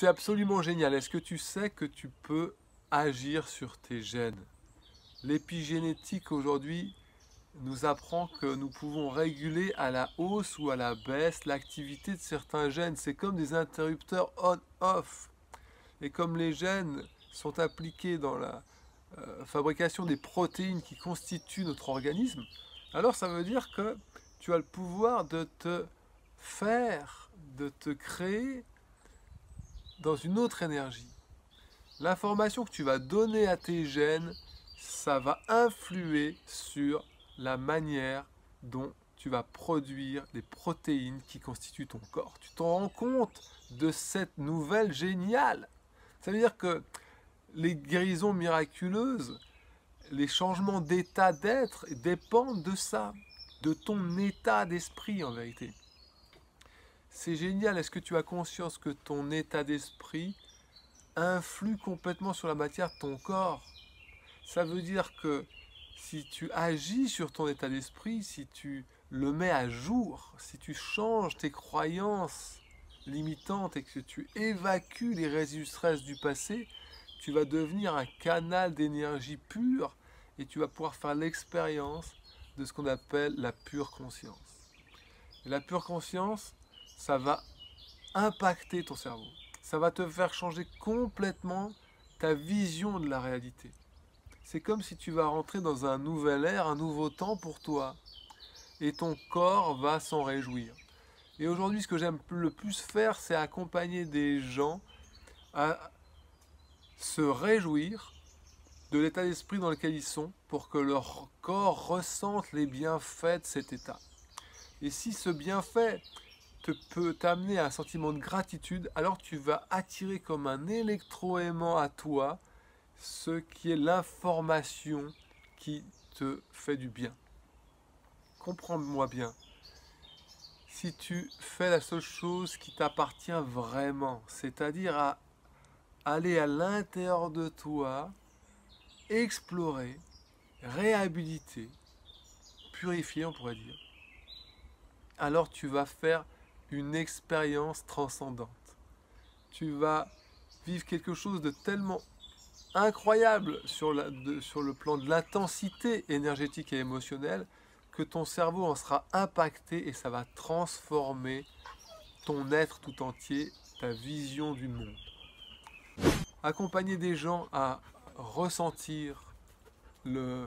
C'est absolument génial. Est-ce que tu sais que tu peux agir sur tes gènes? L'épigénétique aujourd'hui nous apprend que nous pouvons réguler à la hausse ou à la baisse l'activité de certains gènes. C'est comme des interrupteurs on-off. Et comme les gènes sont impliqués dans la fabrication des protéines qui constituent notre organisme, alors ça veut dire que tu as le pouvoir de te faire, de te créer dans une autre énergie. L'information que tu vas donner à tes gènes, ça va influer sur la manière dont tu vas produire les protéines qui constituent ton corps. Tu t'en rends compte de cette nouvelle géniale? Ça veut dire que les guérisons miraculeuses, les changements d'état d'être dépendent de ça, de ton état d'esprit en vérité. C'est génial. Est-ce que tu as conscience que ton état d'esprit influe complètement sur la matière de ton corps? Ça veut dire que si tu agis sur ton état d'esprit, si tu le mets à jour, si tu changes tes croyances limitantes et que tu évacues les résidus stress du passé, tu vas devenir un canal d'énergie pure et tu vas pouvoir faire l'expérience de ce qu'on appelle la pure conscience. Et la pure conscience, ça va impacter ton cerveau. Ça va te faire changer complètement ta vision de la réalité. C'est comme si tu vas rentrer dans un nouvel ère, un nouveau temps pour toi. Et ton corps va s'en réjouir. Et aujourd'hui, ce que j'aime le plus faire, c'est accompagner des gens à se réjouir de l'état d'esprit dans lequel ils sont pour que leur corps ressente les bienfaits de cet état. Et si ce bienfait peut t'amener à un sentiment de gratitude, alors tu vas attirer comme un électroaimant à toi ce qui est l'information qui te fait du bien. Comprends-moi bien. Si tu fais la seule chose qui t'appartient vraiment, c'est-à-dire à aller à l'intérieur de toi, explorer, réhabiliter, purifier on pourrait dire, alors tu vas faire une expérience transcendante. Tu vas vivre quelque chose de tellement incroyable sur le plan de l'intensité énergétique et émotionnelle que ton cerveau en sera impacté et ça va transformer ton être tout entier, ta vision du monde. Accompagner des gens à ressentir la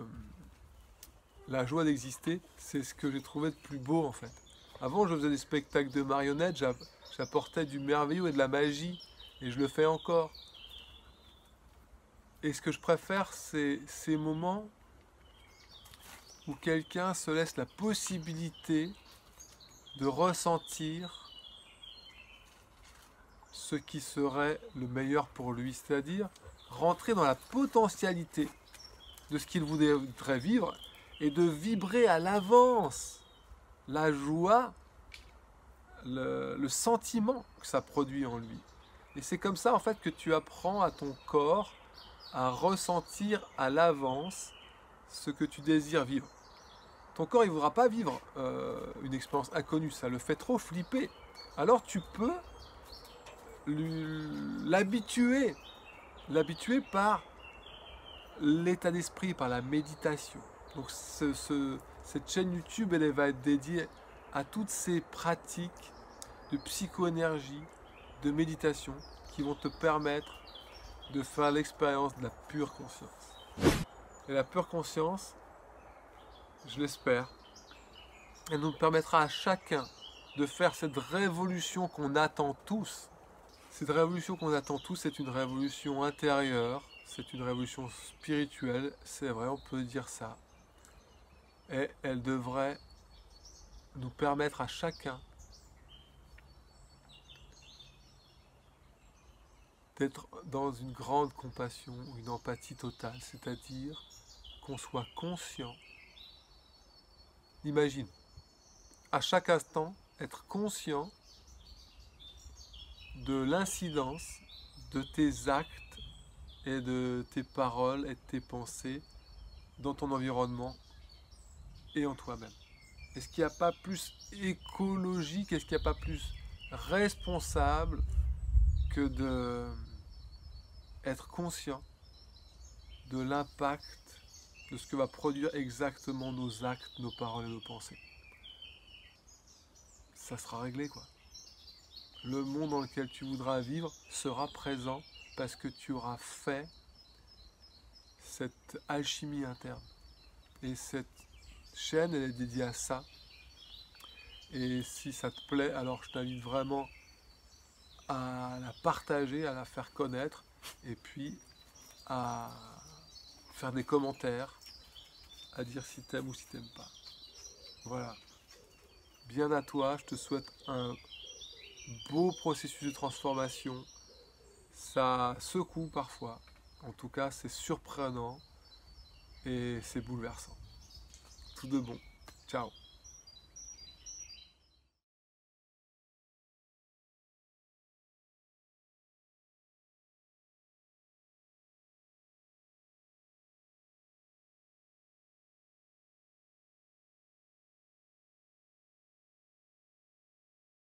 joie d'exister, c'est ce que j'ai trouvé de plus beau en fait. Avant, je faisais des spectacles de marionnettes, j'apportais du merveilleux et de la magie, et je le fais encore. Et ce que je préfère, c'est ces moments où quelqu'un se laisse la possibilité de ressentir ce qui serait le meilleur pour lui, c'est-à-dire rentrer dans la potentialité de ce qu'il voudrait vivre et de vibrer à l'avance la joie, le sentiment que ça produit en lui. Et c'est comme ça en fait que tu apprends à ton corps à ressentir à l'avance ce que tu désires vivre. Ton corps il ne voudra pas vivre une expérience inconnue, ça le fait trop flipper. Alors tu peux l'habituer par l'état d'esprit, par la méditation. Donc cette chaîne YouTube, elle va être dédiée à toutes ces pratiques de psychoénergie, de méditation, qui vont te permettre de faire l'expérience de la pure conscience. Et la pure conscience, je l'espère, elle nous permettra à chacun de faire cette révolution qu'on attend tous. Cette révolution qu'on attend tous, c'est une révolution intérieure, c'est une révolution spirituelle, c'est vrai, on peut dire ça. Et elle devrait nous permettre à chacun d'être dans une grande compassion, une empathie totale, c'est-à-dire qu'on soit conscient. Imagine, à chaque instant, être conscient de l'incidence de tes actes et de tes paroles et de tes pensées dans ton environnement et en toi-même. Est-ce qu'il n'y a pas plus écologique, est-ce qu'il n'y a pas plus responsable que de être conscient de l'impact de ce que va produire exactement nos actes, nos paroles et nos pensées. Ça sera réglé, quoi. Le monde dans lequel tu voudras vivre sera présent parce que tu auras fait cette alchimie interne. Et cette chaîne, elle est dédiée à ça. Et si ça te plaît, alors je t'invite vraiment à la partager, à la faire connaître, et puis à faire des commentaires, à dire si t'aimes ou si t'aimes pas. Voilà. Bien à toi, je te souhaite un beau processus de transformation. Ça secoue parfois. En tout cas, c'est surprenant et c'est bouleversant. Tout de bon. Ciao.